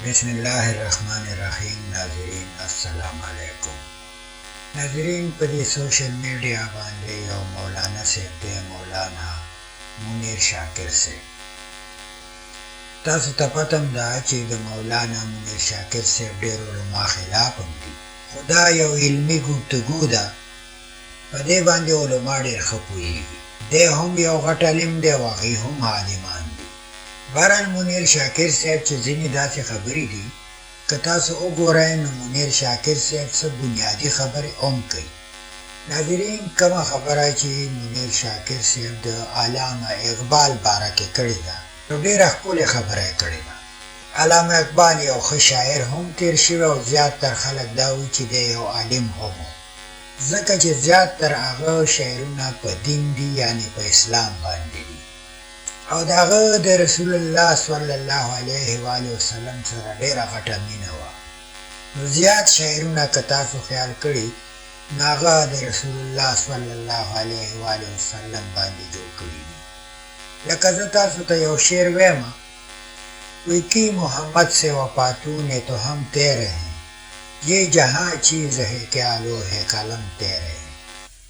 बिस्मिल्लाहिर्रहमानिर्रहीम। नाज़रीन अस्सलाम वालेकुम। नाज़रीन په دې سوشل میډیا باندې یو مولانا صاحب دی، مولانا منیر شاکر صاحب. تاسو ته پته هم ده چې د مولانا منیر شاکر صاحب ډېر علما خلاف هم دي، خو دا یو علمي ګفتګو ده، په دې باندې علما ډېر ښه پوهېږي. دی هم یو غټ عالم دی او هغوی هم عالمان دي. بهرحال منیر شاکر صاحب چې ځینې داسې خبرې دي، که تاسو وګورئ نو منیر شاکر صاحب څه بنیادي خبرې هم کوي. ناظرین، کومه خبره چې منیر شاکر صاحب د علامه اقبال باره کې کړې ده، نو ډېره ښکلې خبره یې کړې ده. علامه اقبال یو ښه شاعر هم تېر شوی او زیاتر خلک دا وایي چې دی یو عالم هم و، ځکه چې زیاتر هغه شعرونه په دین دي، یعنې په اسلام باندې دي، او د هغه د رسول الله صلی الله علیه و آله وسلم سره ډېره غټه مینه وه. نو زیات شعرونه که تاسو خیال کړي نو هغه د رسول الله صلی الله علیه و آله وسلم باندې جوړ کړي دي. لکه زه تاسو ته یو شعر ویم، وی کی محمد سے وفاتوں نے تو ہم تیرے ہیں، یہ جہاں چیز ہے کیا لوح قلم تیرے ہیں.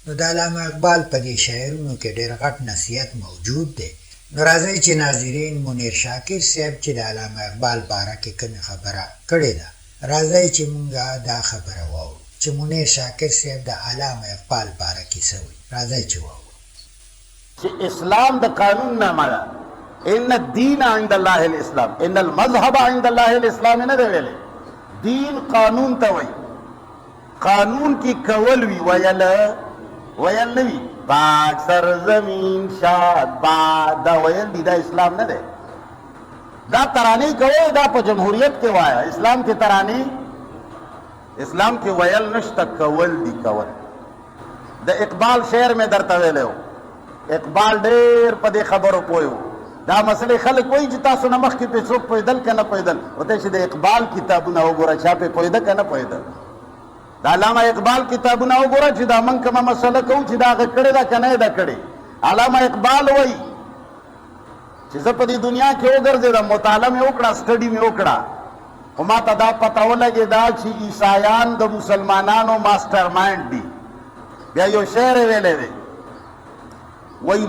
نو د علامه اقبال په دې شعرونو کې ډېر غټ نصیحت موجود دی. نو راځئ چې ناظرین منیر شاکر صاحب چې د علامه اقبال باره کې کومې خبره کړې ده، راځئ چې موږ دا خبره واورو چې منیر شاکر صاحب د علامه اقبال باره کې څه وایي. راځئ چې واورو چې اسلام د قانون نامه ده. ان الدین عند الله الاسلام، ان المذهب عند الله الاسلام نه دی ویلې، دین قانون ته وایي. قانون کې کول وي، ویل نه وي. پاک سرزمین شاد باد دا ویل دي، دا اسلام نه دی. دا ترانې کوي، دا په جمهوریت کې وایه. اسلام کې ترانې، اسلام کې ویل نشته، کول دي کول. د اقبال شعر مې درته ویلی و، اقبال ډېر په دې خبرو پوه و. دا مسئلې خلک وایي چې تاسو نه مخکې پې څوک پوهېدل که نه پوهېدل، ورته چې د اقبال کتابونه وګوره، چا پې پوهېده که نه پوهېدل. د علامه اقبال کتابونه وګوره چې دا موږ کومه مسله کوو چې دا هغه کړې ده که نه یې ده کړې. علامه اقبال وایي چې زه په دې دنیا کې وګرځېدم، مطالعه مې وکړه، سټډي مې وکړه، خو ما ته دا پته ولګېده چې عیسایان د مسلمانانو ماسټر مایند دي. بیا یو شعر یې ویلی دی، وایي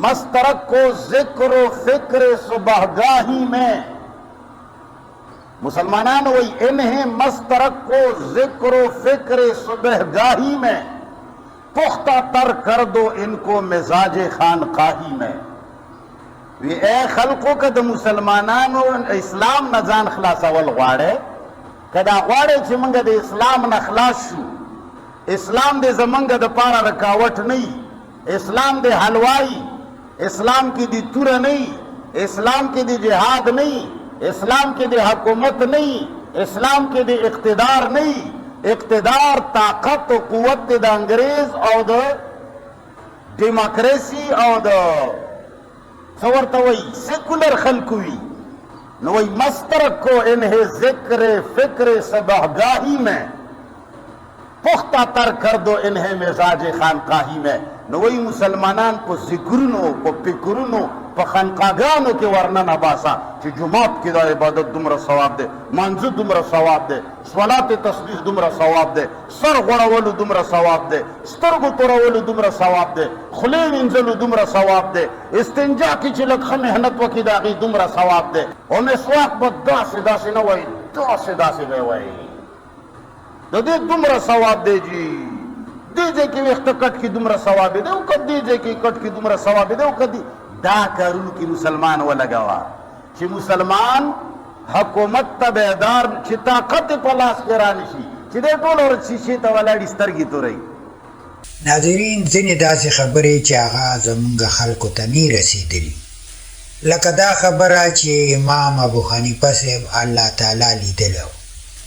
مسترک کو ذکر و فکر صبحگاہی میں، مسلمانان وہی انہیں مسترک کو ذکر و فکر صبحگاہی میں، پختہ تر کر دو ان کو مزاج خانقاہی میں. وی اے خلقو که د مسلمانانو اسلام نه ځان خلاصول غواړئ، که دا غواړئ چې موږ د اسلام نه خلاص شو، اسلام دې زمونږ دپاره رکاوټ نه وي، اسلام دې حلوایي، اسلام کې دې توره نه وي، اسلام کې دې جهاد نه وي، اسلام کې د حکومت نه وي، اسلام کې د اقتدار نه وي. اقتدار، طاقت او قوت د انګریز او د ډیموکراسي او د څه ورته وایي سیکولر خلکو وي. نو وایي مسترک کو انہیں ذکر فکر صبحگاہی میں، پختہ تر کر دو انہیں مزاج خانقاہی میں. نو وایي مسلمانان په ذکرونو، په فکرونو، په خانقاګانو کې ورننه باسه چې جماعت کې دا عبادت دومره ثواب دی، مانځه دومره ثواب دی، صلات تسبیح دومره ثواب دی، سر غوړولو دومره ثواب دی، سترګو تورولو دومره ثواب دی، خولې وینځلو دومره ثواب دی، استنجا کې چې لږ ښه محنت وکړي د هغې دومره ثواب دی. او مسواک به داسې نه وایي، داسې به یې وایي، د دې دومره ثواب دی جي. دې ځای کې ویښته کټ کې دومره ثواب دی، او که دې ځای کې کټ کې دومره ثواب دی، او که دا کارونو کې مسلمان ولګوه چې مسلمان حکومت ته بیدار، چې طاقت په لاس کې رانشي، چې دی ټول ورځ شیشې ته ولاړي سترګې توروي. ناظرین، ځینې داسې خبرې چې هغه زموږ خلکو ته نه رسېدلي، لکه دا خبره چې امام ابو حنیفه صاحب الله تعالی لیدلی و.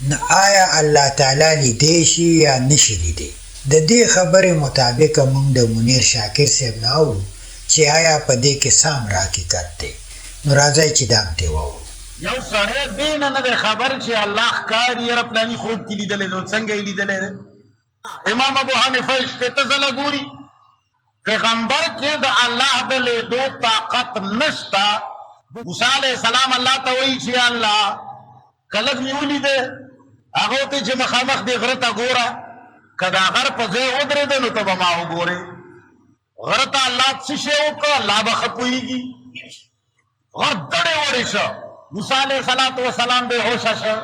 نو آیا الله تعالی لیدی شي یا نشي لیدی؟ د دې خبرې مطابق موږ د منیر شاکر صاحب نه اورو چې آیا په دې کې څه امر حقیقت دی. نو راځئ چې دا هم ترې واورو. یو سړی دې نه دی خبر چې الله ښکاري، یاره پلاني خوب کې لیدلی دی، څنګه یې لیدلی دی؟ امام ابو حنیفه شپېته ځله ګوري، پیغمبر کې د الله د لیدو طاقت نشته، موسی علیہ السلام الله ته وایي چې الله کلک مې ولیده هغه ته چې مخامخ دې غره ته ګوره که دا غر په ځای ودرېده نو ته به ما وګورې غره ته الله څه شی وکړه الله به ښه پوهېږي غر دړې وړې شه موسی علیه السلام بې هوشه شه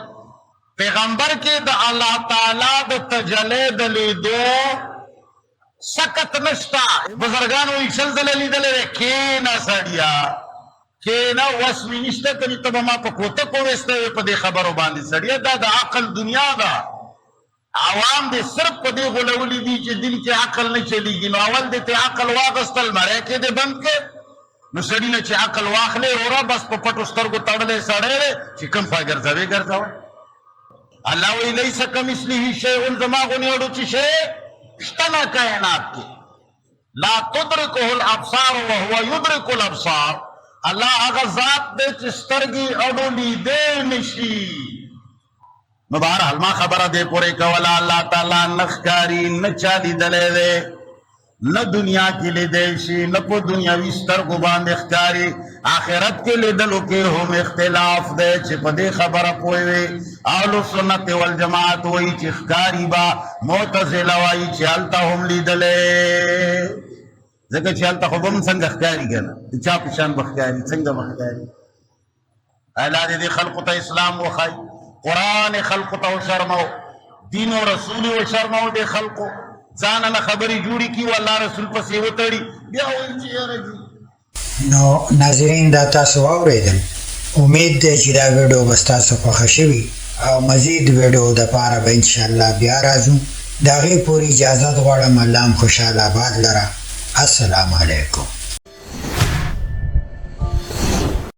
پیغمبر کې د الله تعالی د تجلی د لیدو سکت نشته بزرګان وایي شل ځله لیدلی دی کښېنه سړیه کښېنه وس مې نشته کنې ته به ما په کوتک وویستی وې په دې خبرو باندې سړیه دا د عقل دنیا ده عوام دې صرف په دې غولولي دي چې دین کې عقل نه چلیږي نو اول دې ته عقل واغستل مری کې دې بند کې نو سړي نه چې عقل واخلې وره بس په پټو سترګو تړلی سړی دی چې کوم خوا ګرځوې ګرځوه الله وایي لیس کمثله شیء زما غونې اړو چې شی شته نه کائنات کې لا تدرکه الابصار وهو یدرک الابصار الله هغه ذات دی چې سترګې اړو لیدی نشي نو بهرحال ما خبره دې پورې کوله الله تعالی نه ښکاري نه چا لیدلی دی نه دنیا کې لیدی شي نه په دنیاوي سترګو باندې ښکاري آخرت کې لیدلو کې هم اختلاف دی چې په دې خبره پوه وي اهل سنت والجماعت وایي چې ښکاري به معتزله وایي چې هلته هم لیدلی ځکه چې هلته خو به هم څنګه ښکاري که نه د چا په شان به ښکاري څنګه به ښکاري الله دې خلقو ته اسلام وښایي قرآن خلقو ته وشرمو دین و رسول وشرمو دې خلقو ځان نه خبرې جوړې کړي والله رسول پسې وتړي بیا وایي چې یاره دي نو ناظرین دا تاسو واورېدل امید دی چې دا ویډیو به ستاسو خوښه شوي او مزید ویډیو دپاره به انشاءالله بیا راځو د هغې پورې اجازت غواړم الله هم خوشحال آباد لره السلام علیکم